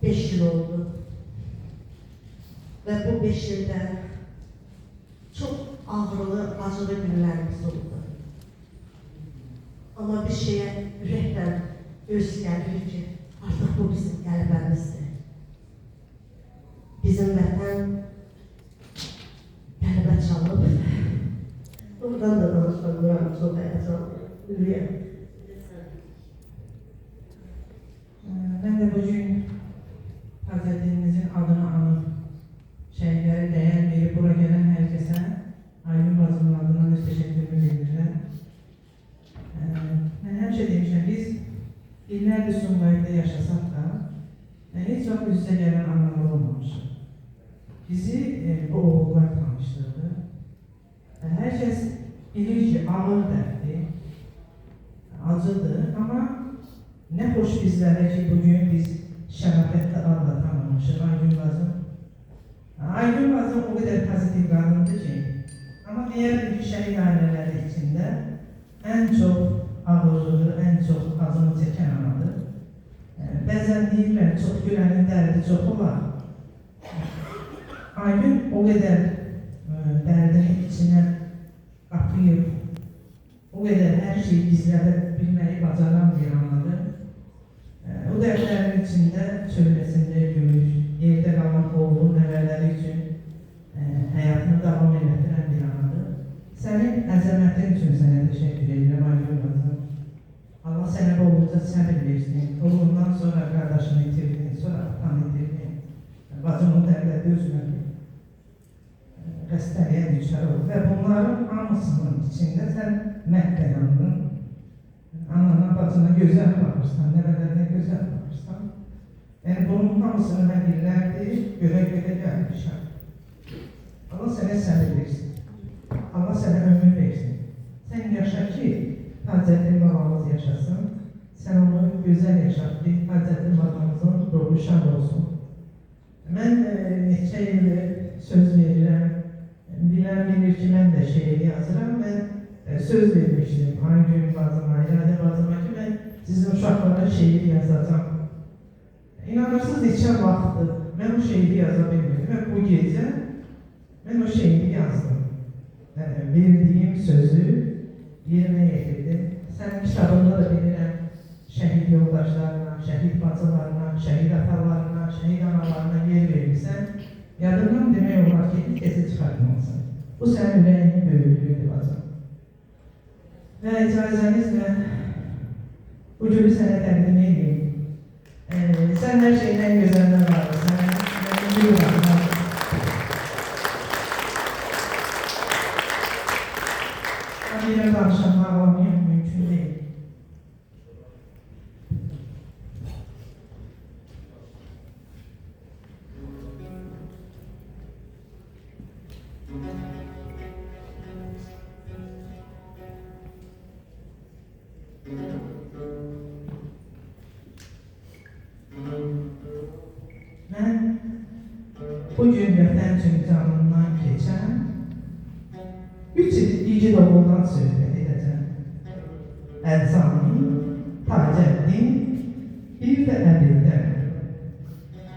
5 yıl oldu. Ve bu 5 yılda çok ağrılı, acılı günlerimiz oldu. Ama bir şeye ürəkdən göz gəlir ki, artıq bu bizim qələbəmizdir. Bizim vətən qələbə çalıb. Oradan da danışmıram, çox həyəcanlıyım. Ben de bugün Hazretimizin adını anıp şehirlere değer verip buraya gelen herkese Aylin bacımın adından öz teşekkürümü bildirirəm. Ben her şey demişim, biz illərdir Sumqayıtda yaşasak da hiç vaxt üstə gələn anlamlı olmamışıq. Bizi bu oğullar tanıştırdı. Herkes bilir ki ağır derdi, acıdır ama ne hoş bizlere ki bugün biz şərafətlə adla tanımışıq Aygün bacım. Aygün bacım o kadar pozitiv qadındır ki, ama deyərdim ki şəhid ailələri içində en çok ağırlığı, en çok acını çəkən anadır. Bəzən deyirlər, çox gülənin dərdi çox olar. Aygün o kadar dərdini içine qapıyıb, o kadar her şeyi gizlədə bilməyi bacaran bir anadır. O dərdlərin içində çöhrəsində gülür, yerdə qalan oğlun nəvələri üçün həyatını davam etdirən bir anadır. Sənin əzəmətin üçün sənə təşəkkür edirəm Aygün bacım. Allah sənə bolca səbir versin. Oğlundan sonra qardaşını itirdin, sonra atan itirdin. Bacımın dərdləri özünə qəstəliyə düşər oldu və bunların hamısının içində sən məhv yandın. Anana, bacına gözəl baxırsan, nəvələrinə gözəl baxırsan. Yəni bunun hamısını mən illərdir, görə-görə gəlmişəm. Allah sənə səbir versin. Allah sənə ömür versin. Sən yaşa ki, Hacətin babamız yaşasın. Sən onu gözəl yaşat ki, Hacətin babamızın ruhu şad olsun. Mən neçə ildir söz verirəm. Bilən bilir ki, mən də şeir yazıram və söz vermişdim Aygün bacıma, İradə bacıma ki, mən sizin uşaqlara şeir yazacağım. İnanırsınız neçə vaxtdır mən o şeiri yaza bilmirdim və bu gecə mən o şeiri yazdım. Verdiğim sözü yerine getirdim. Sən kitabında da bilirəm, şəhid yoldaşlarına, şəhid bacılarına, şəhid atalarına, şəhid analarına yer verirsən, yadından demək olar ki, bir kesi çıxartmalısın. Bu sənin ürəyinin böyüklüğüdür bacım. Və icazənizlə bu gülü sənə təqdim edeyim. Sən hər şeyin ən gözəlindən varırsan. Mən gülü varım. Yine danışanlar olmayım mümkün değil. Ben bugün vətən üçün canından keçən 3 igid oğuldan söhbət edəcəm. Ərzani, Tacəddin, bir də Əbildən.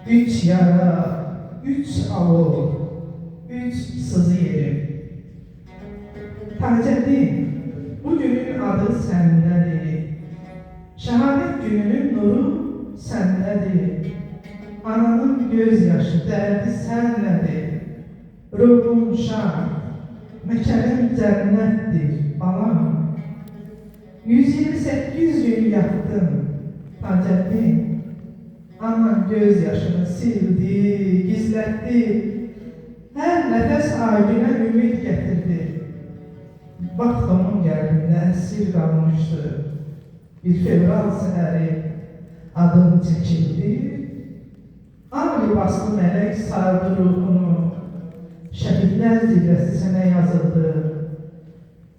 3 yara, 3 alov, 3 sızı yerim. Tacəddin, bu günün adı səndədir. Şəhadət gününün nuru səndədir. Ananın gözyaşı, dərdi sənlədir. Ruhun şad, məkənin cənnətdir, balam. 128 gün yattım, Tacəddin. Anan gözyaşını sildi, gizlətdi. Hər nəfəs Aygünə ümid gətirdi. Vaxt onun qəlbində əsir qalmışdı. Bir fevral səhəri adım çəkildi. Ağ libaslı mələk sardı ruhunu. Şəhidlər zirvəsi sənə yazıldı.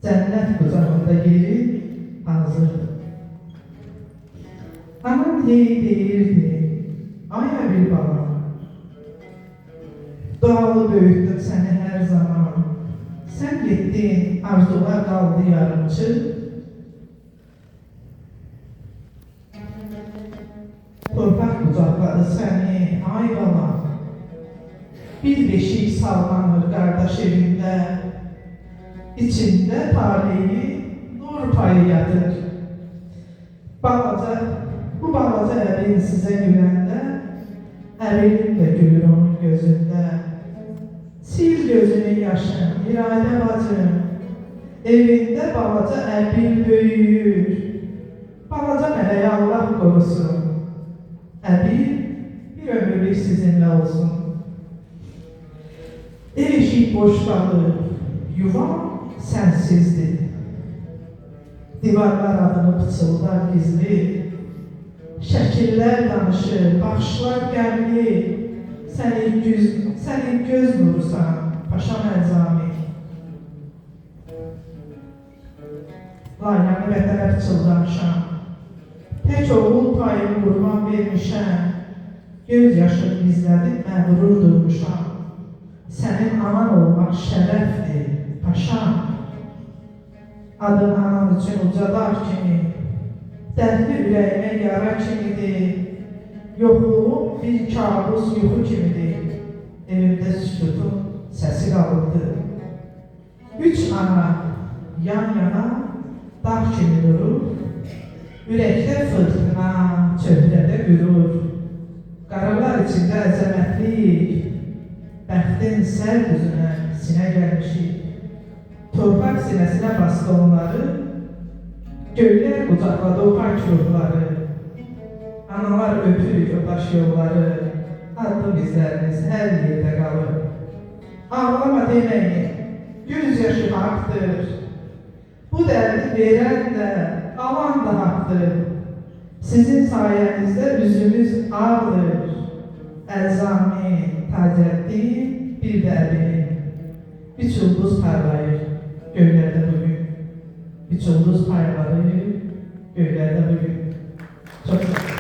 Cənnət qucağında yeri hazırdır. Anam deyirdi, ay Əbil baba, dualı böyütdüm səni hər zaman. Sən getdin, arzular qaldı yarımçı. Torpaq qucaqladı səni, ay bala. Bir beşik sallanır kardeş evinde. İçinde taleyi nur payı yatır. Bu balaca evin size güvende, evin de gülür onun gözünde. Sil gözünün yaşın, irade bacım. Evinde balaca evin büyür. Balaca meleği Allah korusun. Evin bir ömürlük sizinle olsun. Ev eşik boş kalır, yuvam sensizdir. Divarlar adını pıçıldar gizli. Şəkillər danışır, baxışlar qəmli. Sən göz nurusan, Paşam Əzami. Laylanı vətənə pıçıldamışam. Tək oğul payını qurban vermişəm. Göz yaşını gizlədib məğrur durmuşam. Sənin anan olmaq şərəfdir, Paşam. Adın anan üçün ucadar kimi, dərdli ürəyimə yara kimidir. Yoxluğum bir kabus yuxu kimidir. Evimdə sükutun səsi qalıbdır. Üç ana yan yana dağ kimi durur. Ürəkdə fırtına, çöhrədə qürur. Qaralar içində əzəmətlik, bəxtin sər düzünə sinə gəlmişik. Torpaq sinəsinə bastı onları, göylər qucaqladı o pak ruhları. Analar öpür o daş yolları, adlı bizləriniz hər yerdə qalır. Ağlama deməyin, göz yaşı haqdır. Bu dərdi verən də, alan da haqdır. Sizin sayənizdə üzümüz ağdır. Əzami, Tacəddin, bir də əbinin. Bir ulduz parlayır göylərdə bugün. Bir ulduz parlayır göylərdə bugün. Çok sağ olun.